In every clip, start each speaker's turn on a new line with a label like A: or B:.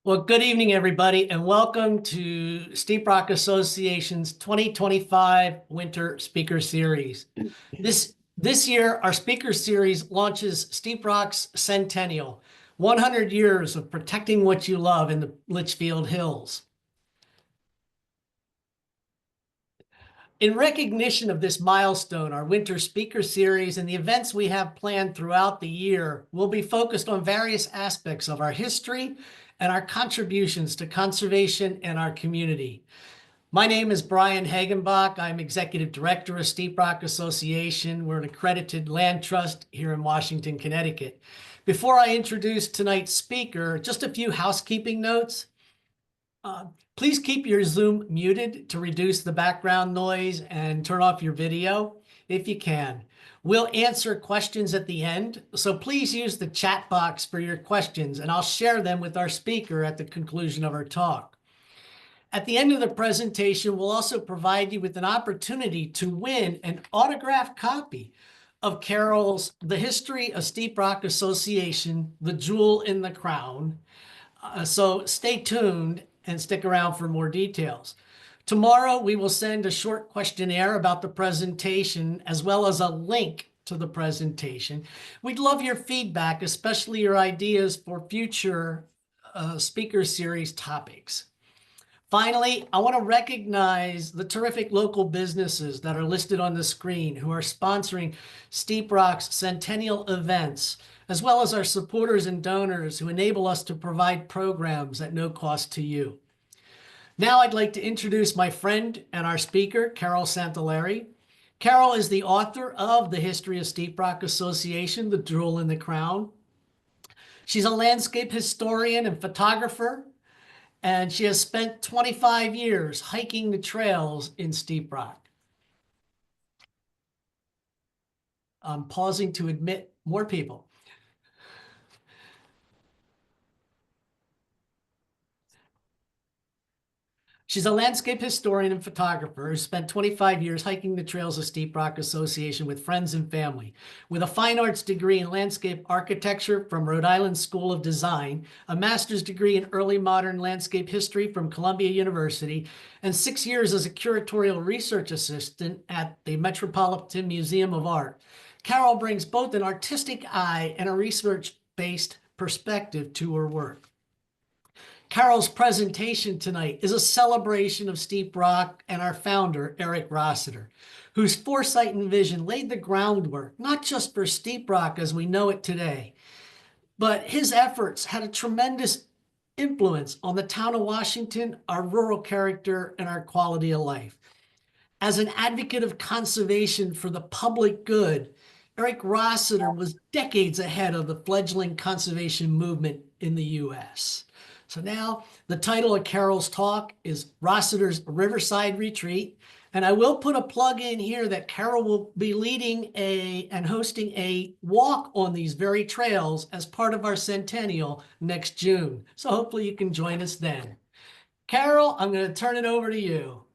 A: Well, good evening, everybody, and welcome to Steep Rock Association's 2025 Winter Speaker Series. This year, our speaker series launches Steep Rock's Centennial, 100 years of protecting what you love in the Litchfield Hills. In recognition of this milestone, our winter speaker series and the events we have planned throughout the year will be focused on various aspects of our history and our contributions to conservation and our community. My name is Brian Hagenbach. I'm Executive Director of Steep Rock Association. We're an accredited land trust here in Washington, Connecticut. Before I introduce tonight's speaker, just a few housekeeping notes. Please keep your Zoom muted to reduce the background noise and turn off your video if you can. We'll answer questions at the end, so please use the chat box for your questions, and I'll share them with our speaker at the conclusion of our talk. At the end of the presentation, we'll also provide you with an opportunity to win an autographed copy of Carol's The History of Steep Rock Association, The Jewel in the Crown. So stay tuned and stick around for more details. Tomorrow, we will send a short questionnaire about the presentation, as well as a link to the presentation. We'd love your feedback, especially your ideas for future speaker series topics. Finally, I want to recognize the terrific local businesses that are listed on the screen who are sponsoring Steep Rock's centennial events, as well as our supporters and donors who enable us to provide programs at no cost to you. Now I'd like to introduce my friend and our speaker, Carol Santoleri. Carol is the author of The History of Steep Rock Association, The Jewel in the Crown. She's a landscape historian and photographer, and she has spent 25 years hiking the trails in Steep Rock. I'm pausing to admit more people. She's a landscape historian and photographer who spent 25 years hiking the trails of Steep Rock Association with friends and family. With a fine arts degree in landscape architecture from Rhode Island School of Design, a master's degree in early modern landscape history from Columbia University, and 6 years as a curatorial research assistant at the Metropolitan Museum of Art, Carol brings both an artistic eye and a research-based perspective to her work. Carol's presentation tonight is a celebration of Steep Rock and our founder, Ehrick Rossiter, whose foresight and vision laid the groundwork, not just for Steep Rock as we know it today, but his efforts had a tremendous influence on the town of Washington, our rural character, and our quality of life. As an advocate of conservation for the public good, Ehrick Rossiter was decades ahead of the fledgling conservation movement in the U.S. So now the title of Carol's talk is Rossiter's Riverside Retreat. And I will put a plug in here that Carol will be leading and hosting a walk on these very trails as part of our centennial next June. So hopefully you can join us then. Carol, I'm going to turn it over to you.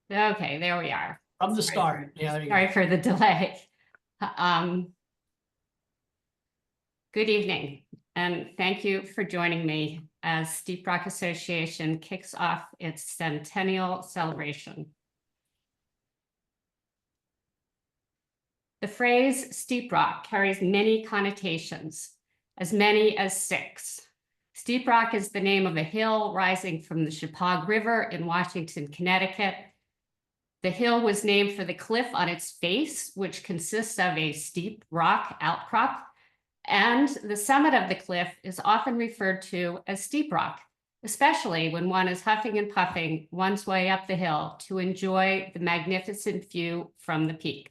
B: Okay, there we are.
A: From the start.
B: Sorry for the delay. Good evening, and thank you for joining me as Steep Rock Association kicks off its centennial celebration. The phrase Steep Rock carries many connotations, as many as 6. Steep Rock is the name of a hill rising from the Shepaug River in Washington, Connecticut. The hill was named for the cliff on its face, which consists of a steep rock outcrop, and the summit of the cliff is often referred to as Steep Rock, especially when one is huffing and puffing one's way up the hill to enjoy the magnificent view from the peak.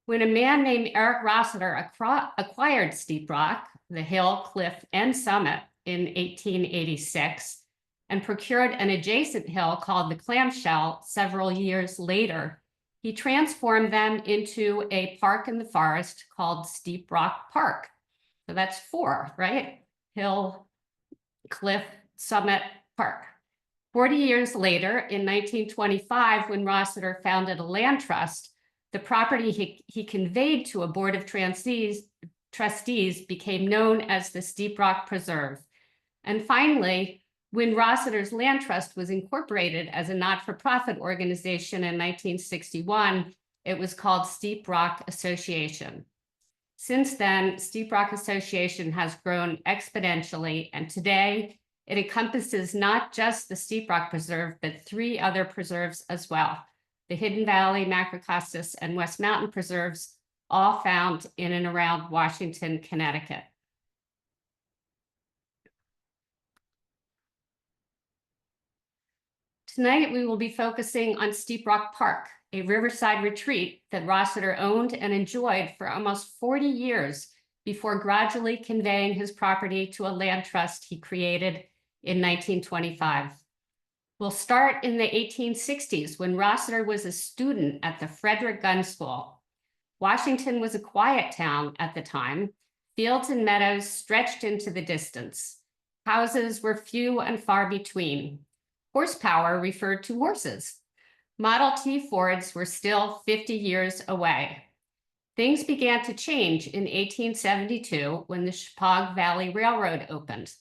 B: When a man named Ehrick Rossiter acquired Steep Rock, the hill, cliff, and summit in 1886, and procured an adjacent hill called the Clamshell several years later he transformed them into a park in the forest called Steep Rock Park. So that's 4, right? Hill, cliff, summit, park. 40 years later, in 1925, when Rossiter founded a land trust, the property he conveyed to a board of trustees became known as the Steep Rock Preserve. And finally, when Rossiter's Land Trust was incorporated as a not-for-profit organization in 1961, it was called Steep Rock Association. Since then, Steep Rock Association has grown exponentially, and today it encompasses not just the Steep Rock Preserve, but 3 other preserves as well: the Hidden Valley, Macrocostas, and West Mountain Preserves, all found in and around Washington, Connecticut. Tonight, we will be focusing on Steep Rock Park, a riverside retreat that Rossiter owned and enjoyed for almost 40 years before gradually conveying his property to a land trust he created in 1925. We'll start in the 1860s when Rossiter was a student at the Frederick Gunn School. Washington was a quiet town at the time. Fields and meadows stretched into the distance. Houses were few and far between. Horsepower referred to horses. Model T Fords were still 50 years away. Things began to change in 1872 when the Shepaug Valley Railroad opened.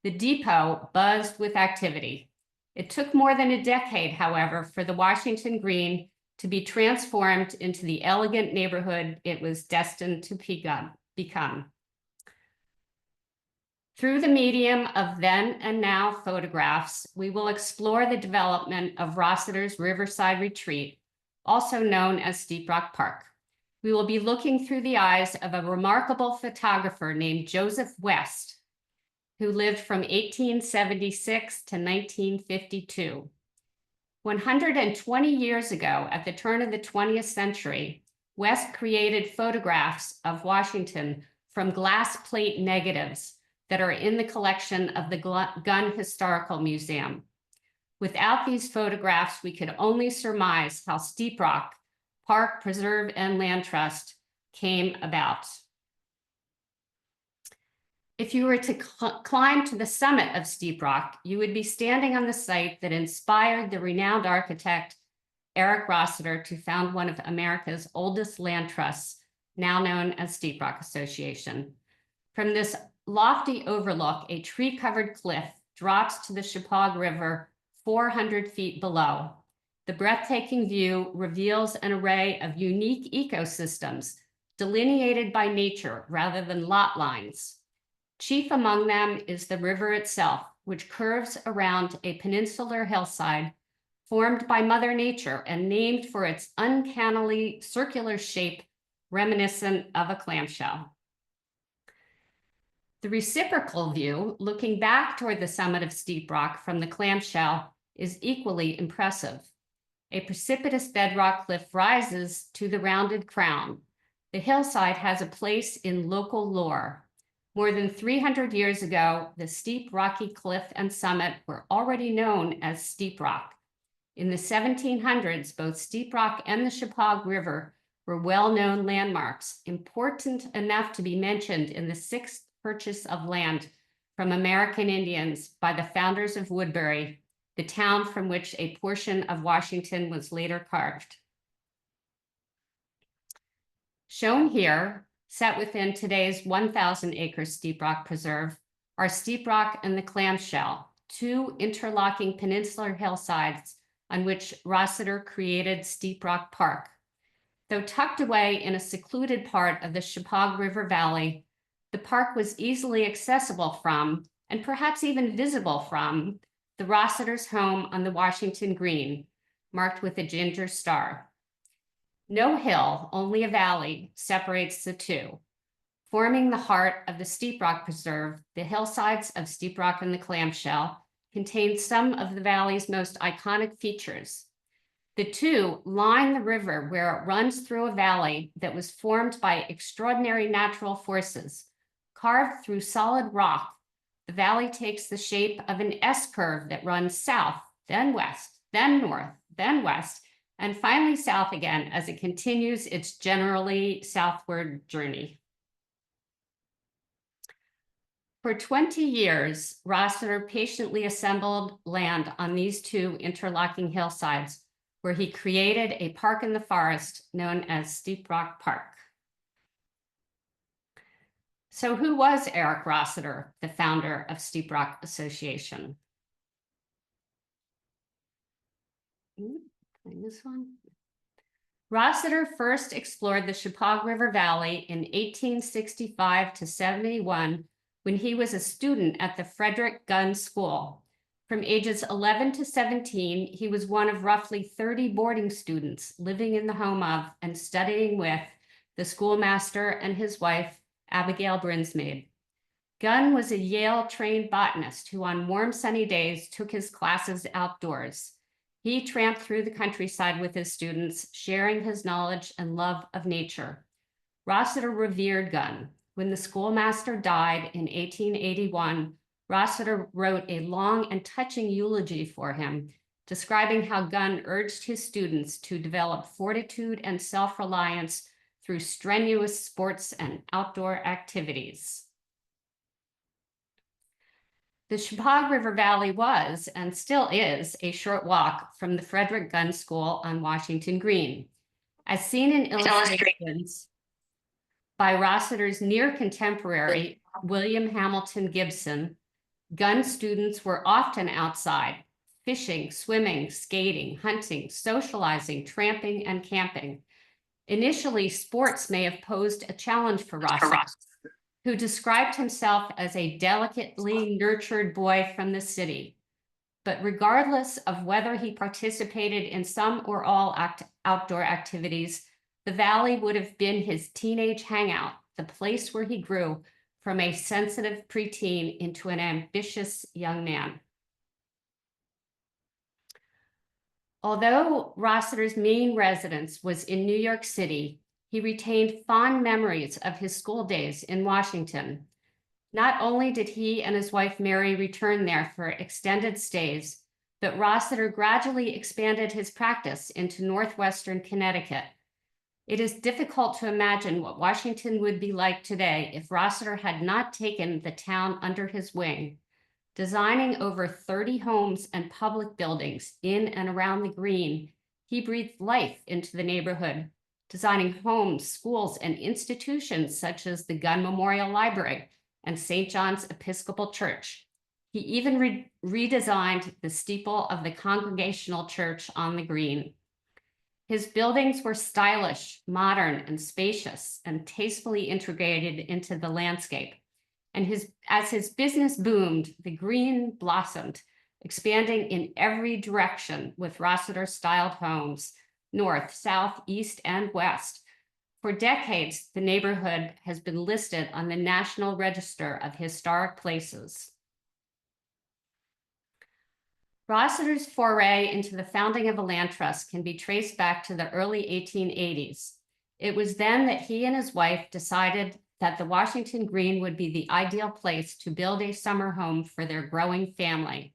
B: The depot buzzed with activity. It took more than a decade, however, for the Washington Green to be transformed into the elegant neighborhood it was destined to become. Through the medium of then and now photographs, we will explore the development of Rossiter's Riverside Retreat, also known as Steep Rock Park. We will be looking through the eyes of a remarkable photographer named Joseph West, who lived from 1876 to 1952. 120 years ago, at the turn of the 20th century, West created photographs of Washington from glass plate negatives that are in the collection of the Gunn Historical Museum. Without these photographs, we could only surmise how Steep Rock Park, Preserve, and Land Trust came about. If you were to climb to the summit of Steep Rock, you would be standing on the site that inspired the renowned architect Ehrick Rossiter to found one of America's oldest land trusts, now known as Steep Rock Association. From this lofty overlook, a tree-covered cliff drops to the Shepaug River 400 feet below. The breathtaking view reveals an array of unique ecosystems delineated by nature rather than lot lines. Chief among them is the river itself, which curves around a peninsular hillside formed by Mother Nature and named for its uncannily circular shape reminiscent of a clamshell. The reciprocal view, looking back toward the summit of Steep Rock from the clamshell, is equally impressive. A precipitous bedrock cliff rises to the rounded crown. The hillside has a place in local lore. More than 300 years ago, the steep rocky cliff and summit were already known as Steep Rock. In the 1700s, both Steep Rock and the Shepaug River were well-known landmarks, important enough to be mentioned in the 6th purchase of land from American Indians by the founders of Woodbury, the town from which a portion of Washington was later carved. Shown here, set within today's 1,000-acre Steep Rock Preserve, are Steep Rock and the Clamshell, 2 interlocking peninsular hillsides on which Rossiter created Steep Rock Park. Though tucked away in a secluded part of the Shepaug River Valley, the park was easily accessible from, and perhaps even visible from, the Rossiter's home on the Washington Green, marked with a ginger star. No hill, only a valley, separates the two. Forming the heart of the Steep Rock Preserve, the hillsides of Steep Rock and the Clamshell contain some of the valley's most iconic features. The two line the river where it runs through a valley that was formed by extraordinary natural forces. Carved through solid rock, the valley takes the shape of an S curve that runs south, then west, then north, then west, and finally south again as it continues its generally southward journey. For 20 years, Rossiter patiently assembled land on these two interlocking hillsides, where he created a park in the forest known as Steep Rock Park. So who was Ehrick Rossiter, the founder of Steep Rock Association? Find this one. Rossiter first explored the Shepaug River Valley in 1865 to 71 when he was a student at the Frederick Gunn School. From ages 11 to 17, he was one of roughly 30 boarding students living in the home of and studying with the schoolmaster and his wife, Abigail Brinsmaid. Gunn was a Yale-trained botanist who on warm sunny days took his classes outdoors. He tramped through the countryside with his students, sharing his knowledge and love of nature. Rossiter revered Gunn. When the schoolmaster died in 1881, Rossiter wrote a long and touching eulogy for him, describing how Gunn urged his students to develop fortitude and self-reliance through strenuous sports and outdoor activities. The Shepaug River Valley was, and still is, a short walk from the Frederick Gunn School on Washington Green. As seen in illustrations by Rossiter's near contemporary, William Hamilton Gibson, Gunn students were often outside, fishing, swimming, skating, hunting, socializing, tramping, and camping. Initially, sports may have posed a challenge for Rossiter, who described himself as a delicately nurtured boy from the city. But regardless of whether he participated in some or all outdoor activities, the valley would have been his teenage hangout, the place where he grew from a sensitive preteen into an ambitious young man. Although Rossiter's main residence was in New York City, he retained fond memories of his school days in Washington. Not only did he and his wife Mary return there for extended stays, but Rossiter gradually expanded his practice into northwestern Connecticut. It is difficult to imagine what Washington would be like today if Rossiter had not taken the town under his wing. Designing over 30 homes and public buildings in and around the Green, he breathed life into the neighborhood, designing homes, schools, and institutions such as the Gunn Memorial Library and St. John's Episcopal Church. He even redesigned the steeple of the Congregational Church on the Green. His buildings were stylish, modern, and spacious, and tastefully integrated into the landscape. And as his business boomed, the Green blossomed, expanding in every direction with Rossiter-styled homes, north, south, east, and west. For decades, the neighborhood has been listed on the National Register of Historic Places. Rossiter's foray into the founding of a land trust can be traced back to the early 1880s. It was then that he and his wife decided that the Washington Green would be the ideal place to build a summer home for their growing family.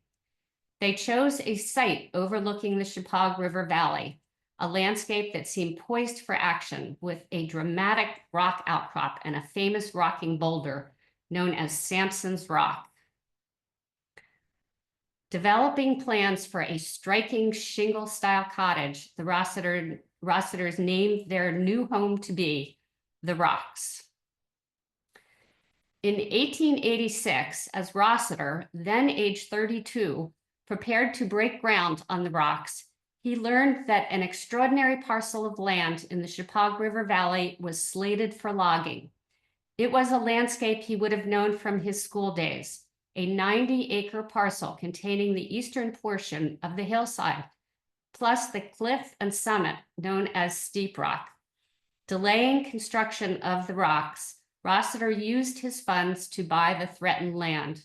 B: They chose a site overlooking the Shepaug River Valley, a landscape that seemed poised for action with a dramatic rock outcrop and a famous rocking boulder known as Sampson's Rock. Developing plans for a striking shingle-style cottage, the Rossiters named their new home to be the Rocks. In 1886, as Rossiter, then age 32, prepared to break ground on the Rocks, he learned that an extraordinary parcel of land in the Shepaug River Valley was slated for logging. It was a landscape he would have known from his school days, a 90-acre parcel containing the eastern portion of the hillside, plus the cliff and summit known as Steep Rock. Delaying construction of the Rocks, Rossiter used his funds to buy the threatened land.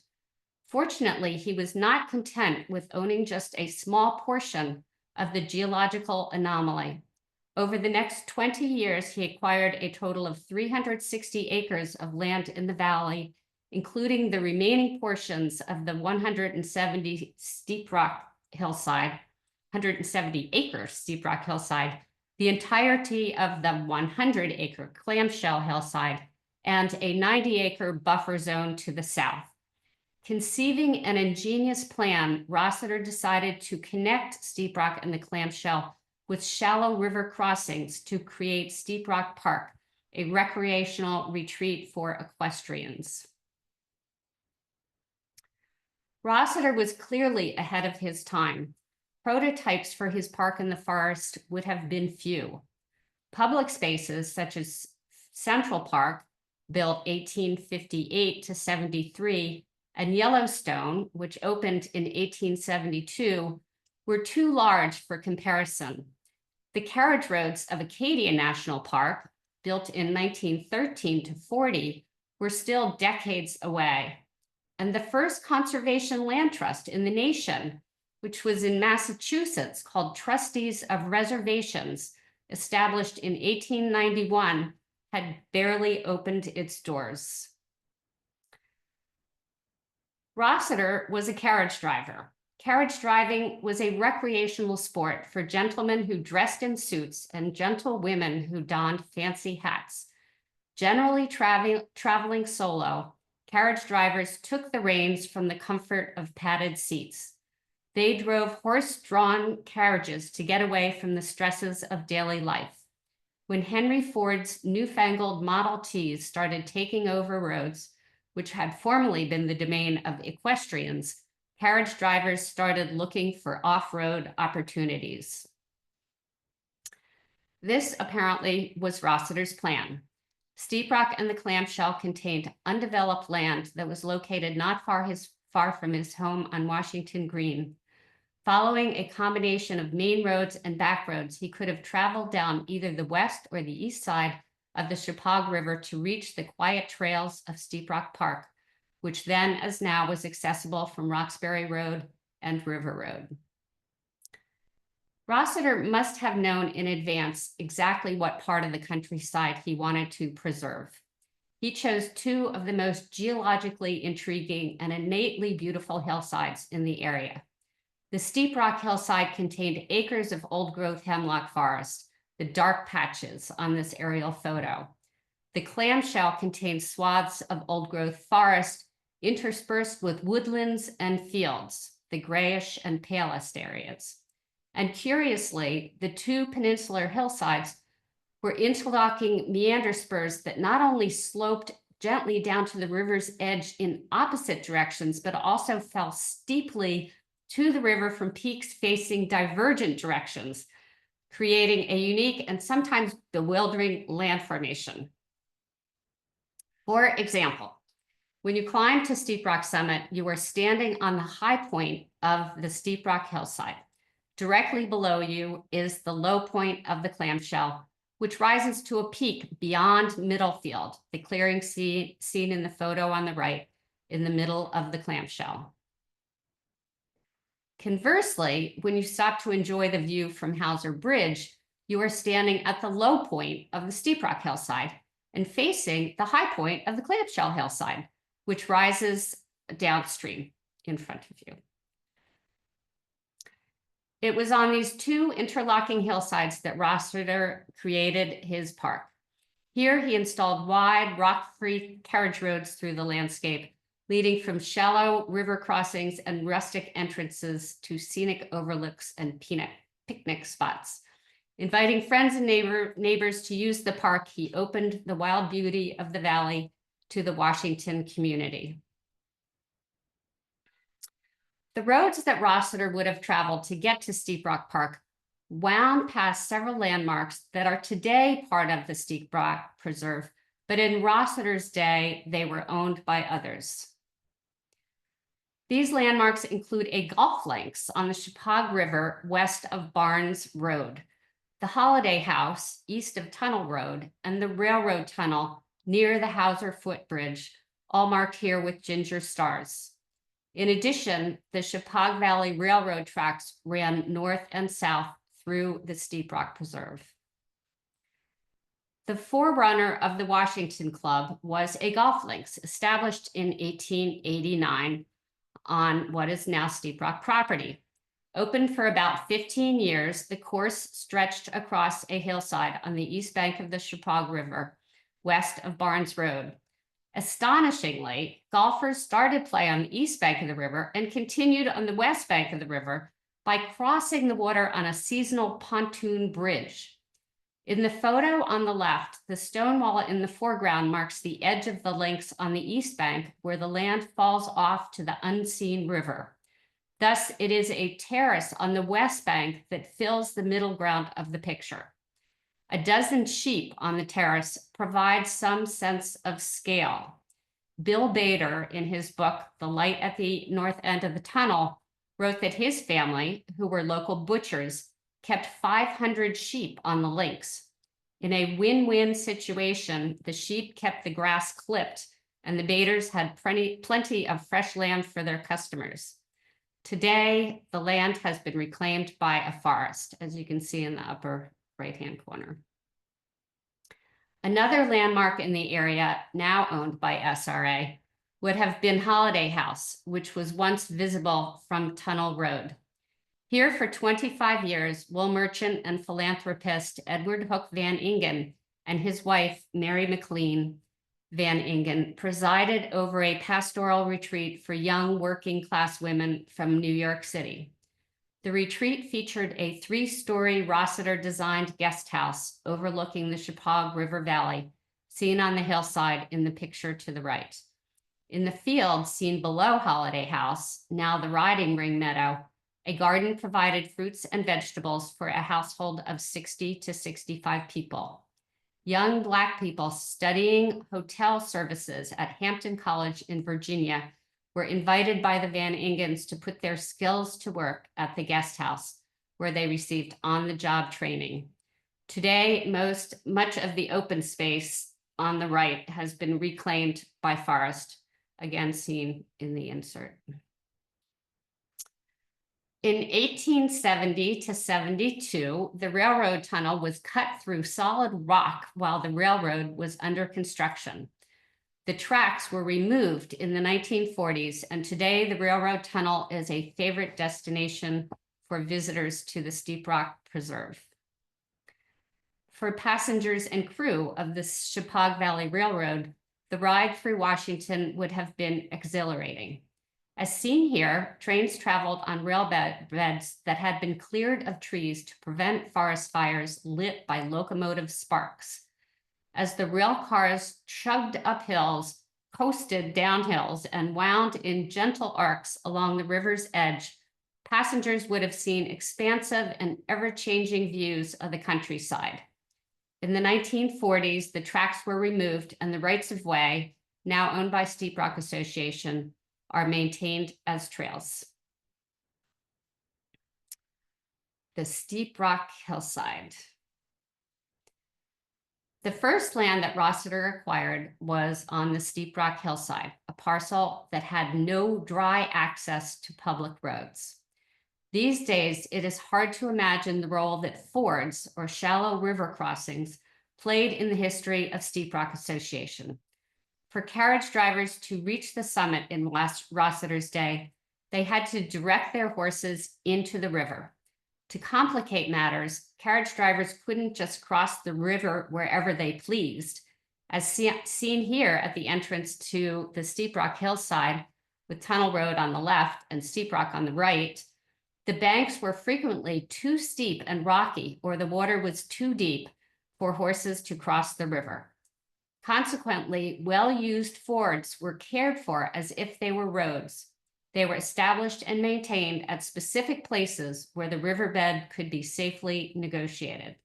B: Fortunately, he was not content with owning just a small portion of the geological anomaly. Over the next 20 years, he acquired a total of 360 acres of land in the valley, including the remaining portions of the 170 Steep Rock hillside, 170-acre Steep Rock hillside, the entirety of the 100-acre clamshell hillside, and a 90-acre buffer zone to the south. Conceiving an ingenious plan, Rossiter decided to connect Steep Rock and the clamshell with shallow river crossings to create Steep Rock Park, a recreational retreat for equestrians. Rossiter was clearly ahead of his time. Prototypes for his park in the forest would have been few. Public spaces such as Central Park, built 1858 to 73, and Yellowstone, which opened in 1872, were too large for comparison. The carriage roads of Acadia National Park, built in 1913 to 40, were still decades away. And the first conservation land trust in the nation, which was in Massachusetts, called Trustees of Reservations, established in 1891, had barely opened its doors. Rossiter was a carriage driver. Carriage driving was a recreational sport for gentlemen who dressed in suits and gentlewomen who donned fancy hats. Generally traveling solo, carriage drivers took the reins from the comfort of padded seats. They drove horse-drawn carriages to get away from the stresses of daily life. When Henry Ford's newfangled Model Ts started taking over roads, which had formerly been the domain of equestrians, carriage drivers started looking for off-road opportunities. This apparently was Rossiter's plan. Steep Rock and the clamshell contained undeveloped land that was located not far from his home on Washington Green. Following a combination of main roads and back roads, he could have traveled down either the west or the east side of the Shepaug River to reach the quiet trails of Steep Rock Park, which then as now was accessible from Roxbury Road and River Road. Rossiter must have known in advance exactly what part of the countryside he wanted to preserve. He chose two of the most geologically intriguing and innately beautiful hillsides in the area. The Steep Rock hillside contained acres of old-growth hemlock forest, the dark patches on this aerial photo. The clamshell contains swaths of old-growth forest interspersed with woodlands and fields, the grayish and palest areas. And curiously, the two peninsular hillsides were interlocking meander spurs that not only sloped gently down to the river's edge in opposite directions, but also fell steeply to the river from peaks facing divergent directions, creating a unique and sometimes bewildering land formation. For example, when you climb to Steep Rock summit, you are standing on the high point of the Steep Rock hillside. Directly below you is the low point of the clamshell, which rises to a peak beyond Middlefield, the clearing seen in the photo on the right, in the middle of the clamshell. Conversely, when you stop to enjoy the view from Hauser Bridge, you are standing at the low point of the Steep Rock hillside and facing the high point of the clamshell hillside, which rises downstream in front of you. It was on these two interlocking hillsides that Rossiter created his park. Here he installed wide, rock-free carriage roads through the landscape, leading from shallow river crossings and rustic entrances to scenic overlooks and picnic spots. Inviting friends and neighbors to use the park, he opened the wild beauty of the valley to the Washington community. The roads that Rossiter would have traveled to get to Steep Rock Park wound past several landmarks that are today part of the Steep Rock Preserve, but in Rossiter's day, they were owned by others. These landmarks include a golf links on the Shepaug River west of Barnes Road, the Holiday House east of Tunnel Road, and the railroad tunnel near the Hauser Footbridge, all marked here with ginger stars. In addition, the Shepaug Valley Railroad tracks ran north and south through the Steep Rock Preserve. The forerunner of the Washington Club was a golf links established in 1889 on what is now Steep Rock property. Open for about 15 years, the course stretched across a hillside on the east bank of the Shepaug River, west of Barnes Road. Astonishingly, golfers started play on the east bank of the river and continued on the west bank of the river by crossing the water on a seasonal pontoon bridge. In the photo on the left, the stone wall in the foreground marks the edge of the links on the east bank where the land falls off to the unseen river. Thus, it is a terrace on the west bank that fills the middle ground of the picture. A dozen sheep on the terrace provide some sense of scale. Bill Bader, in his book, The Light at the North End of the Tunnel, wrote that his family, who were local butchers, kept 500 sheep on the links. In a win-win situation, the sheep kept the grass clipped, and the Baders had plenty of fresh land for their customers. Today, the land has been reclaimed by a forest, as you can see in the upper right-hand corner. Another landmark in the area, now owned by SRA, would have been Holiday House, which was once visible from Tunnel Road. Here for 25 years, wool merchant and philanthropist Edward Hook Van Ingen and his wife, Mary McLean Van Ingen, presided over a pastoral retreat for young working class women from New York City. The retreat featured a 3-story Rossiter designed guest house overlooking the Shepaug River Valley, seen on the hillside in the picture to the right. In the field seen below Holiday House, now the riding ring meadow, a garden provided fruits and vegetables for a household of 60 to 65 people. Young Black people studying hotel services at Hampton College in Virginia were invited by the Van Ingens to put their skills to work at the guest house, where they received on-the-job training. Today, much of the open space on the right has been reclaimed by forest, again seen in the insert. In 1870 to 72, the railroad tunnel was cut through solid rock while the railroad was under construction. The tracks were removed in the 1940s, and today the railroad tunnel is a favorite destination for visitors to the Steep Rock Preserve. For passengers and crew of the Shepaug Valley Railroad, the ride through Washington would have been exhilarating. As seen here, trains traveled on rail beds that had been cleared of trees to prevent forest fires lit by locomotive sparks. As the rail cars chugged up hills, coasted down hills, and wound in gentle arcs along the river's edge, passengers would have seen expansive and ever-changing views of the countryside. In the 1940s, the tracks were removed and the rights of way, now owned by Steep Rock Association, are maintained as trails. The Steep Rock Hillside. The first land that Rossiter acquired was on the Steep Rock Hillside, a parcel that had no dry access to public roads. These days, it is hard to imagine the role that fords, or shallow river crossings, played in the history of Steep Rock Association. For carriage drivers to reach the summit in Rossiter's day, they had to direct their horses into the river. To complicate matters, carriage drivers couldn't just cross the river wherever they pleased. As seen here at the entrance to the Steep Rock Hillside, with Tunnel Road on the left and Steep Rock on the right, the banks were frequently too steep and rocky, or the water was too deep for horses to cross the river. Consequently, well-used fords were cared for as if they were roads. They were established and maintained at specific places where the riverbed could be safely negotiated.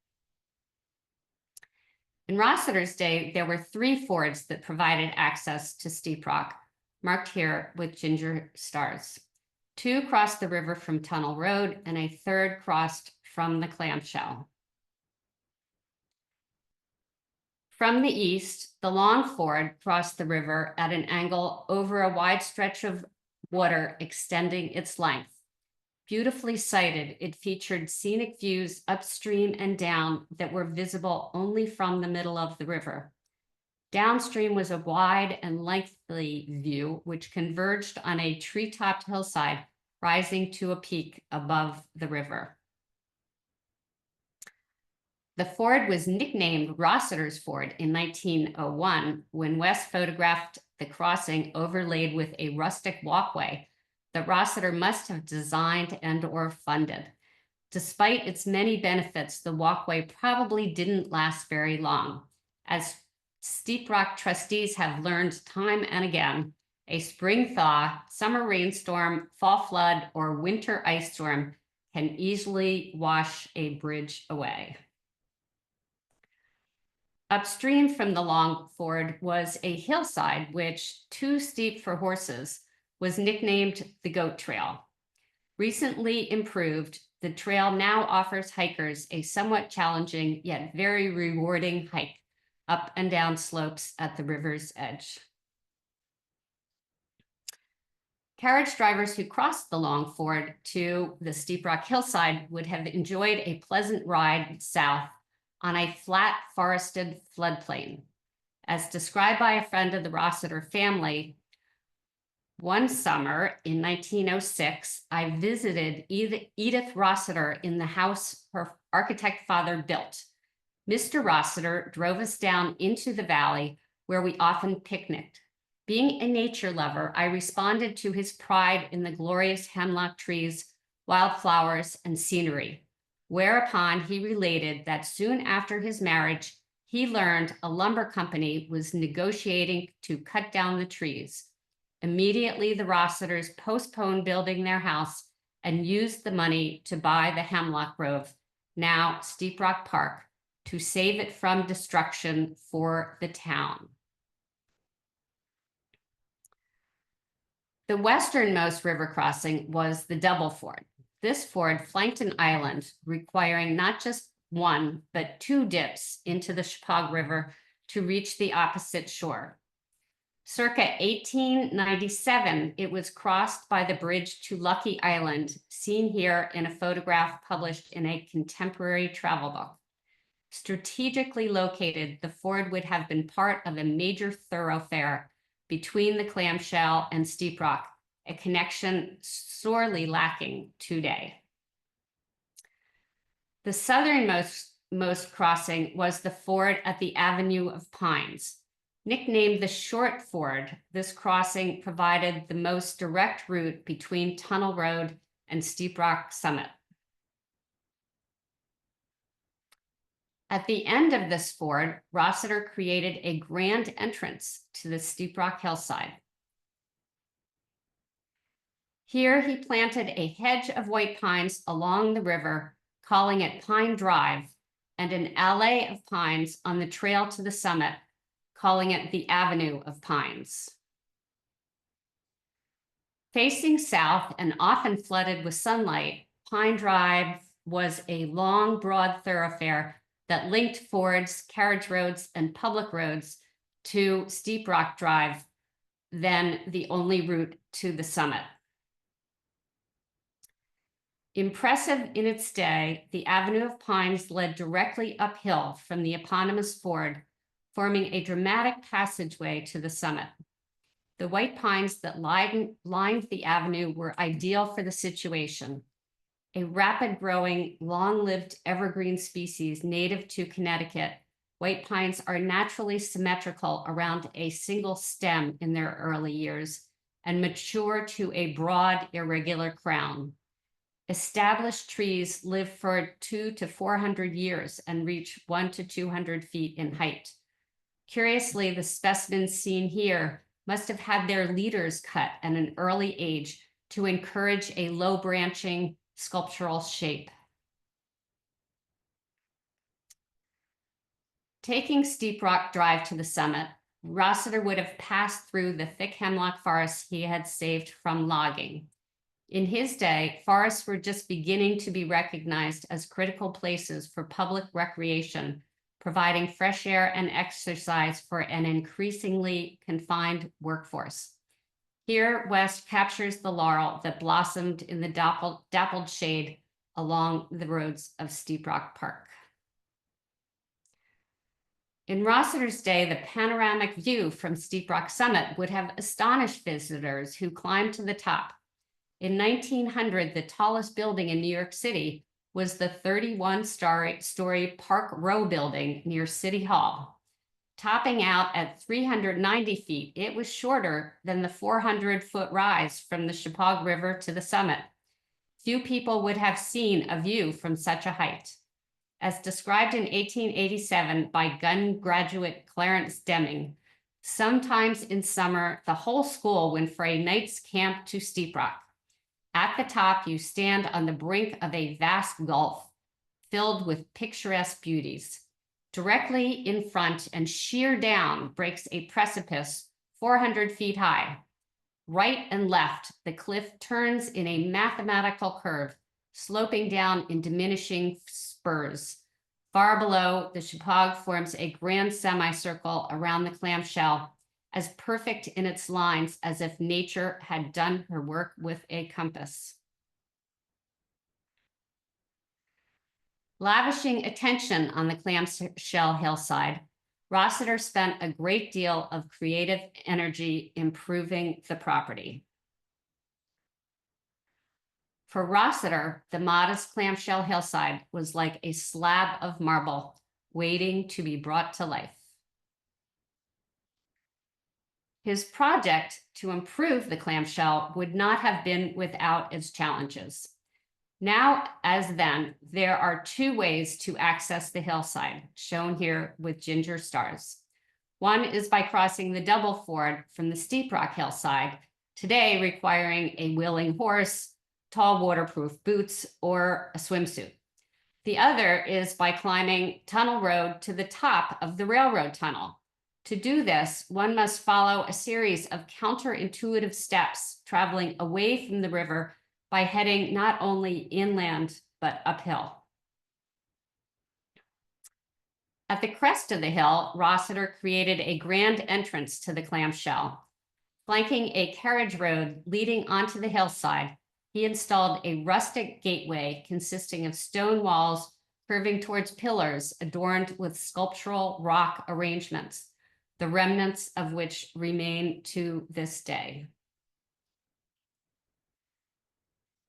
B: In Rossiter's day, there were 3 fords that provided access to Steep Rock, marked here with ginger stars. 2 crossed the river from Tunnel Road, and a 3rd crossed from the clamshell. From the east, the Long Ford crossed the river at an angle over a wide stretch of water extending its length. Beautifully sited, it featured scenic views upstream and down that were visible only from the middle of the river. Downstream was a wide and lengthy view which converged on a tree-topped hillside rising to a peak above the river. The ford was nicknamed Rossiter's Ford in 1901 when West photographed the crossing overlaid with a rustic walkway that Rossiter must have designed and or funded. Despite its many benefits, the walkway probably didn't last very long. As Steep Rock trustees have learned time and again, a spring thaw, summer rainstorm, fall flood, or winter ice storm can easily wash a bridge away. Upstream from the long ford was a hillside, which, too steep for horses, was nicknamed the Goat Trail. Recently improved, the trail now offers hikers a somewhat challenging yet very rewarding hike up and down slopes at the river's edge. Carriage drivers who crossed the long ford to the Steep Rock hillside would have enjoyed a pleasant ride south on a flat forested floodplain. As described by a friend of the Rossiter family, one summer in 1906, I visited Edith Rossiter in the house her architect father built. Mr. Rossiter drove us down into the valley where we often picnicked. Being a nature lover, I responded to his pride in the glorious hemlock trees, wildflowers, and scenery, whereupon he related that soon after his marriage, he learned a lumber company was negotiating to cut down the trees. Immediately, the Rossiters postponed building their house and used the money to buy the hemlock grove, now Steep Rock Park, to save it from destruction for the town. The westernmost river crossing was the Double Ford. This ford flanked an island requiring not just one, but two dips into the Shepaug River to reach the opposite shore. Circa 1897, it was crossed by the bridge to Lucky Island, seen here in a photograph published in a contemporary travel book. Strategically located, the ford would have been part of a major thoroughfare between the Clamshell and Steep Rock, a connection sorely lacking today. The southernmost crossing was the ford at the Avenue of Pines. Nicknamed the Short Ford, this crossing provided the most direct route between Tunnel Road and Steep Rock Summit. At the end of this ford, Rossiter created a grand entrance to the Steep Rock hillside. Here he planted a hedge of white pines along the river, calling it Pine Drive, and an alley of pines on the trail to the summit, calling it the Avenue of Pines. Facing south and often flooded with sunlight, Pine Drive was a long, broad thoroughfare that linked fords, carriage roads, and public roads to Steep Rock Drive, then the only route to the summit. Impressive in its day, the Avenue of Pines led directly uphill from the eponymous ford, forming a dramatic passageway to the summit. The white pines that lined the avenue were ideal for the situation. A rapid-growing, long-lived evergreen species native to Connecticut, white pines are naturally symmetrical around a single stem in their early years and mature to a broad, irregular crown. Established trees live for 200 to 400 years and reach 100 to 200 feet in height. Curiously, the specimens seen here must have had their leaders cut at an early age to encourage a low branching sculptural shape. Taking Steep Rock Drive to the summit, Rossiter would have passed through the thick hemlock forests he had saved from logging. In his day, forests were just beginning to be recognized as critical places for public recreation, providing fresh air and exercise for an increasingly confined workforce. Here, West captures the laurel that blossomed in the dappled shade along the roads of Steep Rock Park. In Rossiter's day, the panoramic view from Steep Rock Summit would have astonished visitors who climbed to the top. In 1900, the tallest building in New York City was the 31-story Park Row building near City Hall. Topping out at 390 feet, it was shorter than the 400-foot rise from the Shepaug River to the summit. Few people would have seen a view from such a height. As described in 1887 by Gunn graduate Clarence Deming, sometimes in summer, the whole school went for a night's camp to Steep Rock. At the top, you stand on the brink of a vast gulf filled with picturesque beauties. Directly in front and sheer down breaks a precipice 400 feet high. Right and left, the cliff turns in a mathematical curve, sloping down in diminishing spurs. Far below, the Shepaug forms a grand semicircle around the clamshell, as perfect in its lines as if nature had done her work with a compass. Lavishing attention on the clamshell hillside, Rossiter spent a great deal of creative energy improving the property. For Rossiter, the modest clamshell hillside was like a slab of marble waiting to be brought to life. His project to improve the clamshell would not have been without its challenges. Now, as then, there are two ways to access the hillside, shown here with ginger stars. One is by crossing the double ford from the Steep Rock hillside, today requiring a willing horse, tall waterproof boots, or a swimsuit. The other is by climbing Tunnel Road to the top of the railroad tunnel. To do this, one must follow a series of counterintuitive steps, traveling away from the river by heading not only inland, but uphill. At the crest of the hill, Rossiter created a grand entrance to the clamshell. Flanking a carriage road leading onto the hillside, he installed a rustic gateway consisting of stone walls curving towards pillars adorned with sculptural rock arrangements, the remnants of which remain to this day.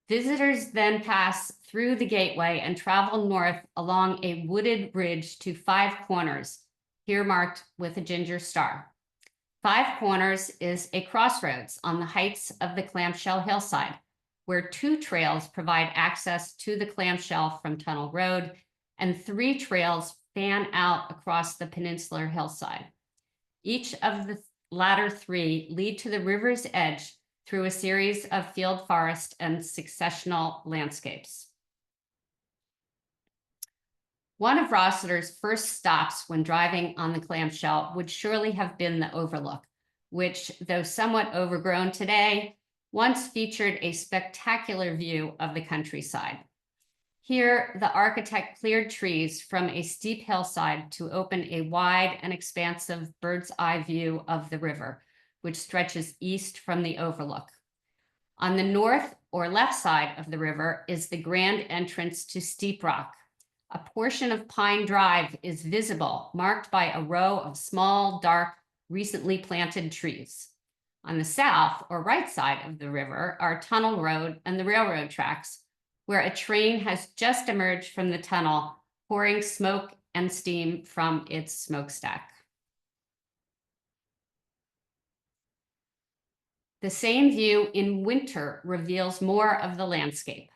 B: Visitors then pass through the gateway and travel north along a wooded ridge to Five Corners, here marked with a ginger star. Five Corners is a crossroads on the heights of the clamshell hillside, where two trails provide access to the clamshell from Tunnel Road, and three trails fan out across the peninsular hillside. Each of the latter three lead to the river's edge through a series of field forest and successional landscapes. One of Rossiter's first stops when driving on the clamshell would surely have been the Overlook, which, though somewhat overgrown today, once featured a spectacular view of the countryside. Here, the architect cleared trees from a steep hillside to open a wide and expansive bird's eye view of the river, which stretches east from the Overlook. On the north or left side of the river is the grand entrance to Steep Rock. A portion of Pine Drive is visible, marked by a row of small, dark, recently planted trees. On the south or right side of the river are Tunnel Road and the railroad tracks, where a train has just emerged from the tunnel, pouring smoke and steam from its smokestack. The same view in winter reveals more of the landscape.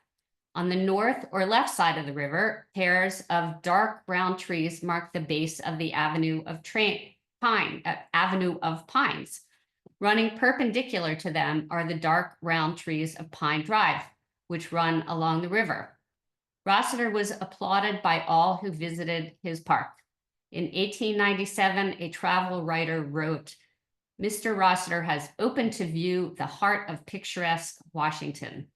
B: On the north or left side of the river, pairs of dark brown trees mark the base of the Avenue of Pines. Running perpendicular to them are the dark round trees of Pine Drive, which run along the river. Rossiter was applauded by all who visited his park. In 1897, a travel writer wrote, "Mr. Rossiter has opened to view the heart of picturesque Washington.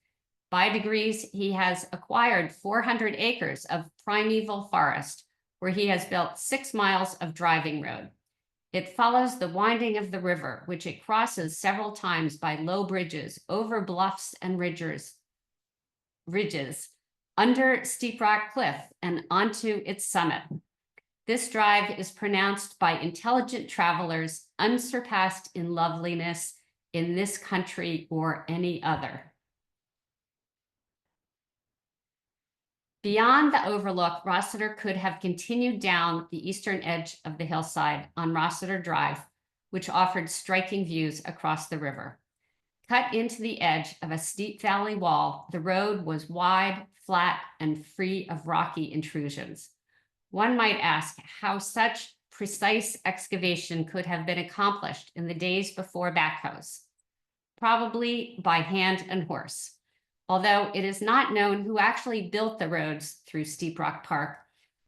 B: By degrees, he has acquired 400 acres of primeval forest, where he has built 6 miles of driving road. It follows the winding of the river, which it crosses several times by low bridges over bluffs and ridges, under Steep Rock Cliff and onto its summit. This drive is pronounced by intelligent travelers unsurpassed in loveliness in this country or any other." Beyond the overlook, Rossiter could have continued down the eastern edge of the hillside on Rossiter Drive, which offered striking views across the river. Cut into the edge of a steep valley wall, the road was wide, flat, and free of rocky intrusions. One might ask how such precise excavation could have been accomplished in the days before backhoes. Probably by hand and horse. Although it is not known who actually built the roads through Steep Rock Park,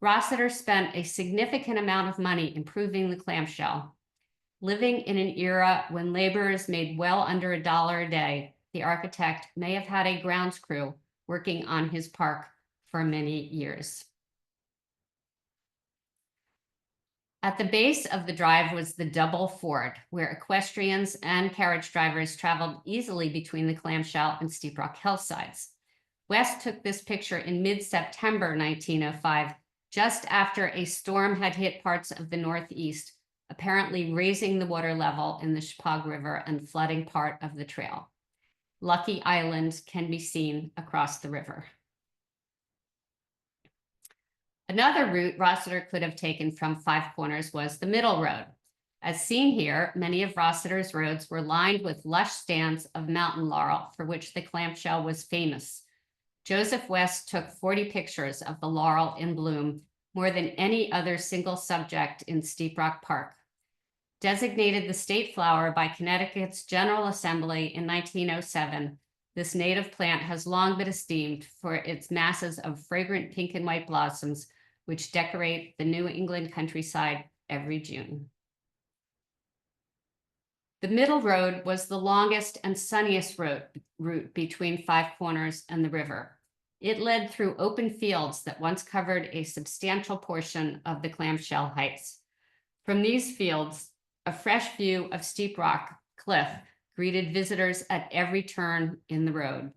B: Rossiter spent a significant amount of money improving the clamshell. Living in an era when laborers made well under $1 a day, the architect may have had a grounds crew working on his park for many years. At the base of the drive was the double ford, where equestrians and carriage drivers traveled easily between the clamshell and Steep Rock hillsides. West took this picture in mid-September 1905, just after a storm had hit parts of the Northeast, apparently raising the water level in the Shepaug River and flooding part of the trail. Lucky Island can be seen across the river. Another route Rossiter could have taken from Five Corners was the middle road. As seen here, many of Rossiter's roads were lined with lush stands of mountain laurel, for which the clamshell was famous. Joseph West took 40 pictures of the laurel in bloom, more than any other single subject in Steep Rock Park. Designated the state flower by Connecticut's General Assembly in 1907, this native plant has long been esteemed for its masses of fragrant pink and white blossoms, which decorate the New England countryside every June. The middle road was the longest and sunniest route between Five Corners and the river. It led through open fields that once covered a substantial portion of the clamshell heights. From these fields, a fresh view of Steep Rock Cliff greeted visitors at every turn in the road.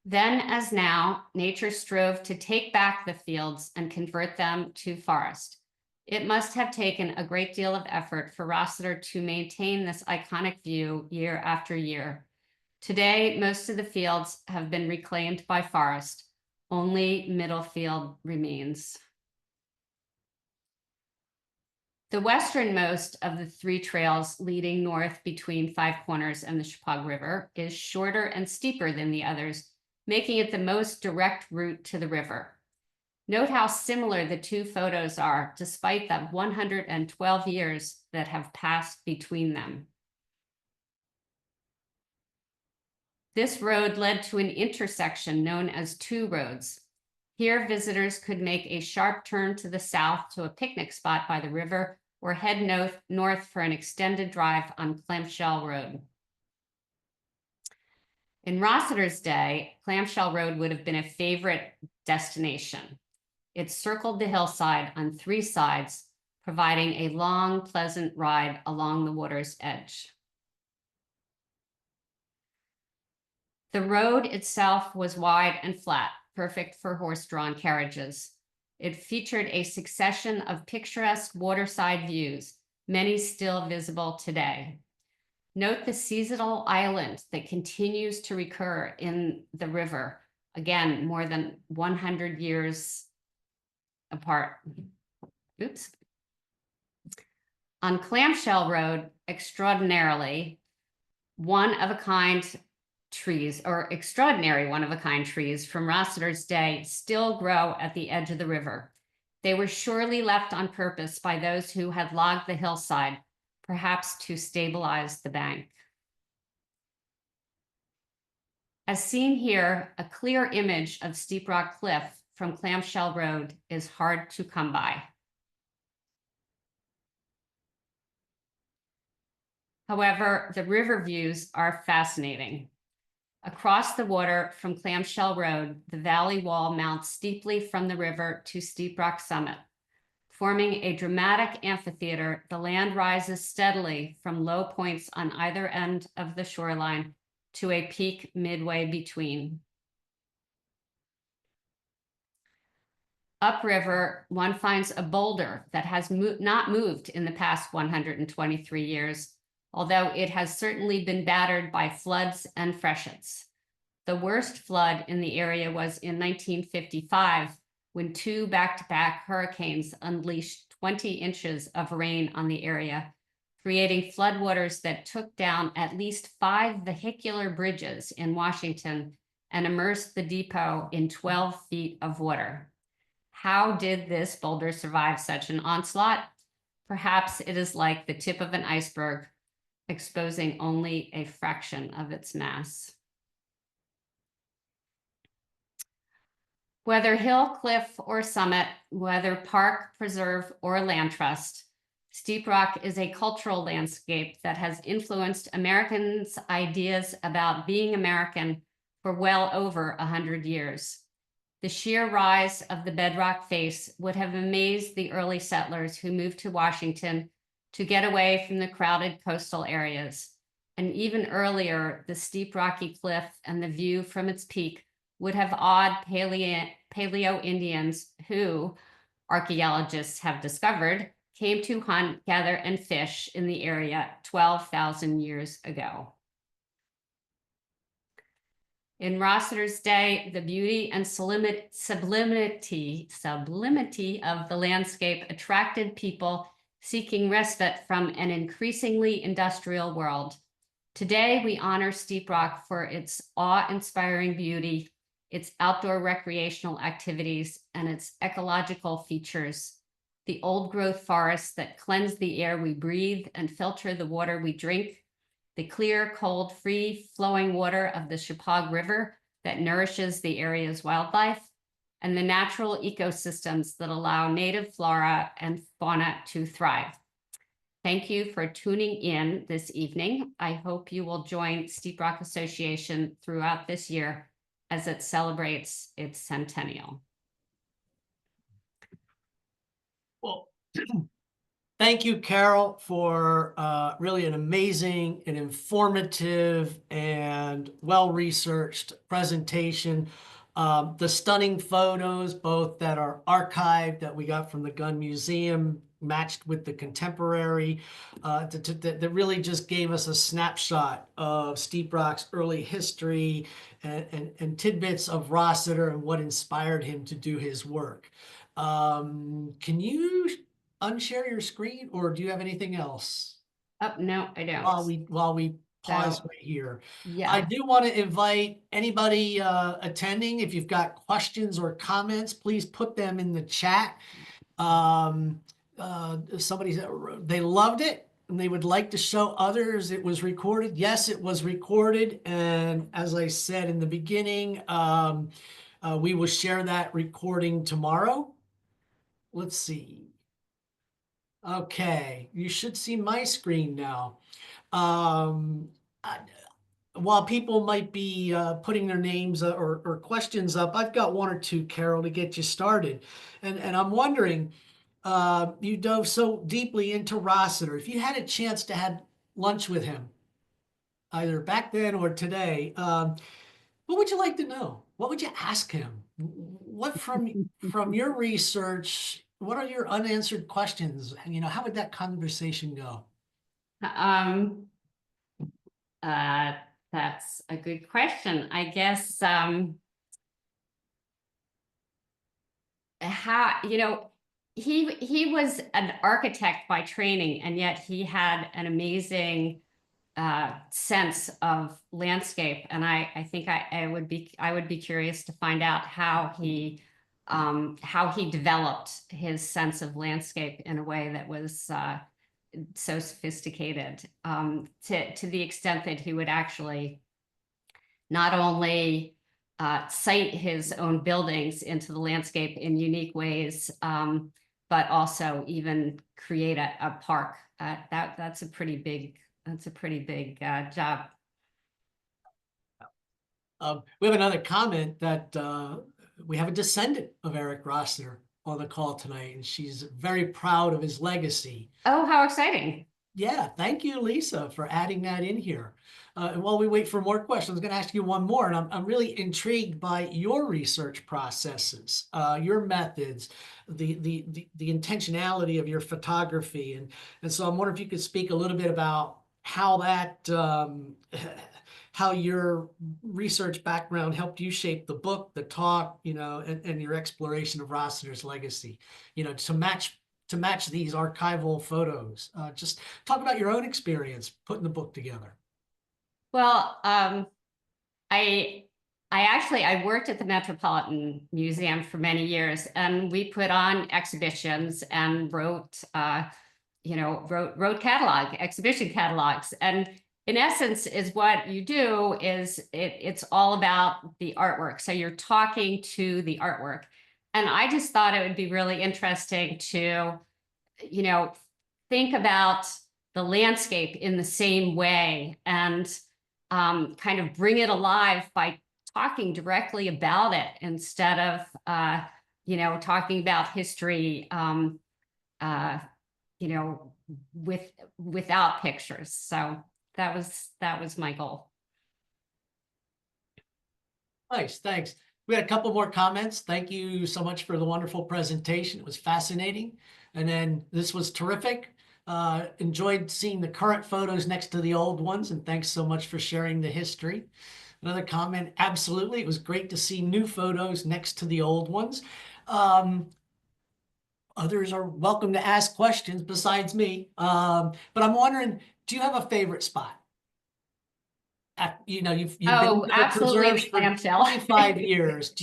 B: Then, as now, nature strove to take back the fields and convert them to forest. It must have taken a great deal of effort for Rossiter to maintain this iconic view year after year. Today, most of the fields have been reclaimed by forest. Only Middlefield remains. The westernmost of the three trails leading north between Five Corners and the Shepaug River is shorter and steeper than the others, making it the most direct route to the river. Note how similar the two photos are, despite the 112 years that have passed between them. This road led to an intersection known as Two Roads. Here, visitors could make a sharp turn to the south to a picnic spot by the river or head north for an extended drive on Clamshell Road. In Rossiter's day, Clamshell Road would have been a favorite destination. It circled the hillside on three sides, providing a long, pleasant ride along the water's edge. The road itself was wide and flat, perfect for horse-drawn carriages. It featured a succession of picturesque waterside views, many still visible today. Note the seasonal island that continues to recur in the river, again, more than 100 years apart. Oops. On Clamshell Road, extraordinary one-of-a-kind trees from Rossiter's day still grow at the edge of the river. They were surely left on purpose by those who had logged the hillside, perhaps to stabilize the bank. As seen here, a clear image of Steep Rock Cliff from Clamshell Road is hard to come by. However, the river views are fascinating. Across the water from Clamshell Road, the valley wall mounts steeply from the river to Steep Rock Summit. Forming a dramatic amphitheater, the land rises steadily from low points on either end of the shoreline to a peak midway between. Upriver, one finds a boulder that has not moved in the past 123 years, although it has certainly been battered by floods and freshets. The worst flood in the area was in 1955, when 2 back-to-back hurricanes unleashed 20 inches of rain on the area, creating floodwaters that took down at least 5 vehicular bridges in Washington and immersed the depot in 12 feet of water. How did this boulder survive such an onslaught? Perhaps it is like the tip of an iceberg, exposing only a fraction of its mass. Whether hill, cliff, or summit, whether park, preserve, or land trust, Steep Rock is a cultural landscape that has influenced Americans' ideas about being American for well over 100 years. The sheer rise of the bedrock face would have amazed the early settlers who moved to Washington to get away from the crowded coastal areas. And even earlier, the steep rocky cliff and the view from its peak would have awed Paleo Indians who, archaeologists have discovered, came to hunt, gather, and fish in the area 12,000 years ago. In Rossiter's day, the beauty and sublimity of the landscape attracted people seeking respite from an increasingly industrial world. Today, we honor Steep Rock for its awe-inspiring beauty, its outdoor recreational activities, and its ecological features. The old-growth forests that cleanse the air we breathe and filter the water we drink, the clear, cold, free-flowing water of the Shepaug River that nourishes the area's wildlife, and the natural ecosystems that allow native flora and fauna to thrive. Thank you for tuning in this evening. I hope you will join Steep Rock Association throughout this year as it celebrates its centennial.
A: Well, thank you, Carol, for really an amazing and informative and well-researched presentation. The stunning photos, both that are archived that we got from the Gunn Museum, matched with the contemporary, that really just gave us a snapshot of Steep Rock's early history and tidbits of Rossiter and what inspired him to do his work. Can you unshare your screen, or do you have anything else?
B: Oh, no, I don't.
A: While we pause
B: So,
A: right here.
B: yeah.
A: I do want to invite anybody attending, if you've got questions or comments, please put them in the chat. Somebody said they loved it and they would like to show others it was recorded. Yes, it was recorded. And as I said in the beginning, we will share that recording tomorrow. Let's see. Okay, you should see my screen now. While people might be putting their names or questions up, I've got one or two, Carol, to get you started. And I'm wondering, you dove so deeply into Rossiter. If you had a chance to have lunch with him, either back then or today, what would you like to know? What would you ask him? What from your research, what are your unanswered questions? And, you know, how would that conversation go?
B: That's a good question. I guess how, you know, he was an architect by training, and yet he had an amazing sense of landscape. And I think I would be curious to find out how he developed his sense of landscape in a way that was so sophisticated, to the extent that he would actually not only cite his own buildings into the landscape in unique ways, but also even create a park. That's a pretty big job.
A: We have another comment that we have a descendant of Ehrick Rossiter on the call tonight, and she's very proud of his legacy.
B: Oh, how exciting.
A: Yeah, thank you, Lisa, for adding that in here. And while we wait for more questions, I'm going to ask you one more, and I'm really intrigued by your research processes, your methods, the intentionality of your photography, and so I'm wondering if you could speak a little bit about how that how your research background helped you shape the book, the talk, and your exploration of Rossiter's legacy, to match these archival photos. Just talk about your own experience putting the book together.
B: Well, I worked at the Metropolitan Museum for many years, and we put on exhibitions and wrote exhibition catalogs. And in essence, is what you do is it's all about the artwork. So you're talking to the artwork. And I just thought it would be really interesting to, think about the landscape in the same way, and kind of bring it alive by talking directly about it instead of, talking about history, without pictures. So that was my goal.
A: Nice, thanks. We had a couple more comments. Thank you so much for the wonderful presentation. It was fascinating. And then this was terrific. Enjoyed seeing the current photos next to the old ones, and thanks so much for sharing the history. Another comment, absolutely. It was great to see new photos next to the old ones. Others are welcome to ask questions besides me. But I'm wondering, do you have a favorite spot? You've been to the
B: absolutely,
A: preserves
B: the
A: for
B: clamshell.
A: 25 years.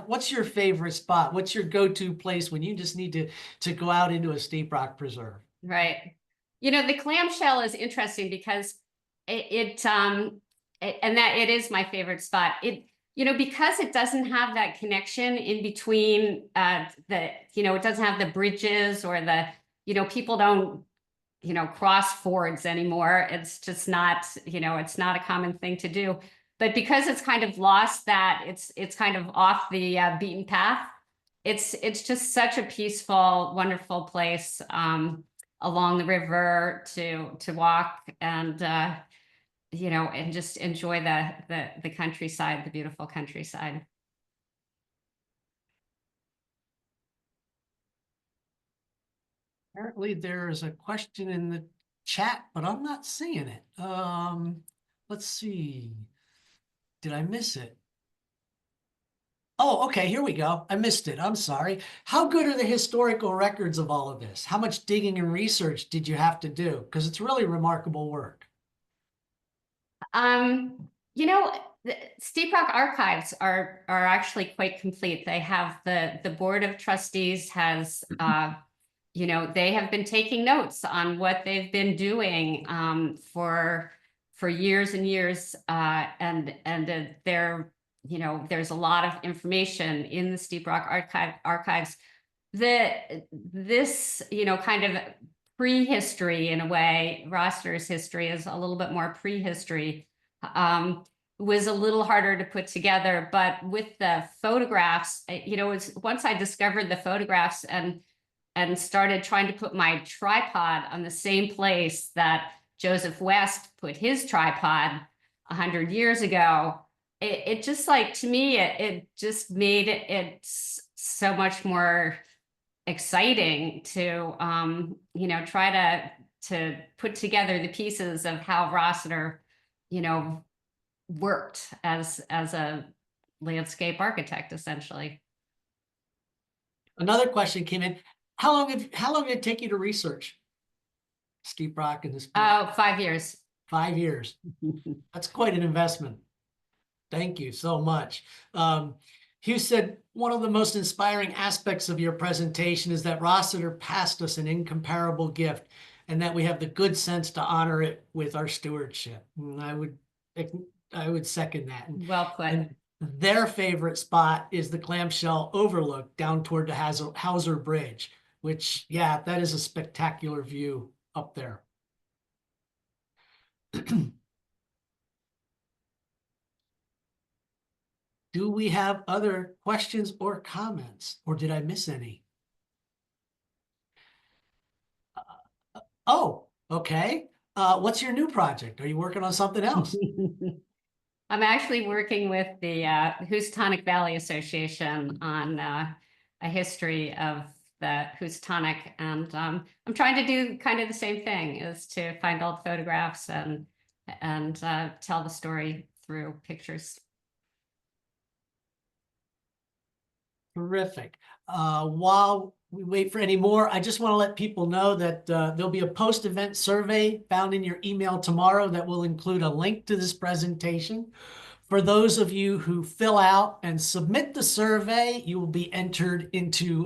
A: What's your favorite spot? What's your go-to place when you just need to go out into a steep rock preserve?
B: Right. The clamshell is interesting because and that it is my favorite spot. Because it doesn't have that connection in between it doesn't have the bridges or people don't, cross fords anymore. It's just not, it's not a common thing to do. But because it's kind of lost that, it's kind of off the beaten path. It's just such a peaceful, wonderful place along the river to walk and and just enjoy the countryside, the beautiful countryside.
A: Apparently there's a question in the chat, but I'm not seeing it. Let's see. Did I miss it? Oh, okay, here we go. I missed it. I'm sorry. How good are the historical records of all of this? How much digging and research did you have to do? Because it's really remarkable work.
B: The Steep Rock archives are actually quite complete. They have the board of trustees has they have been taking notes on what they've been doing for years and years, and there's a lot of information in the Steep Rock archives. This kind of prehistory, in a way, Rossiter's history is a little bit more prehistory, was a little harder to put together. But with the photographs, once I discovered the photographs and started trying to put my tripod on the same place that Joseph West put his tripod 100 years ago, it just, like, to me, it just made it so much more exciting to try to put together the pieces of how Rossiter worked as a landscape architect, essentially.
A: Another question came in. How long did it take you to research Steep Rock in this book?
B: 5 years.
A: 5 years. That's quite an investment. Thank you so much. Hugh said, one of the most inspiring aspects of your presentation is that Rossiter passed us an incomparable gift, and that we have the good sense to honor it with our stewardship. And I would second that.
B: Well put.
A: And their favorite spot is the clamshell overlook down toward the Hauser Bridge, which, yeah, that is a spectacular view up there. Do we have other questions or comments, or did I miss any? Oh, okay. What's your new project? Are you working on something else?
B: I'm actually working with the Housatonic Valley Association on a history of the Housatonic, and I'm trying to do kind of the same thing, is to find old photographs and tell the story through pictures.
A: Terrific. While we wait for any more, I just want to let people know that there'll be a post-event survey found in your email tomorrow that will include a link to this presentation. For those of you who fill out and submit the survey, you will be entered into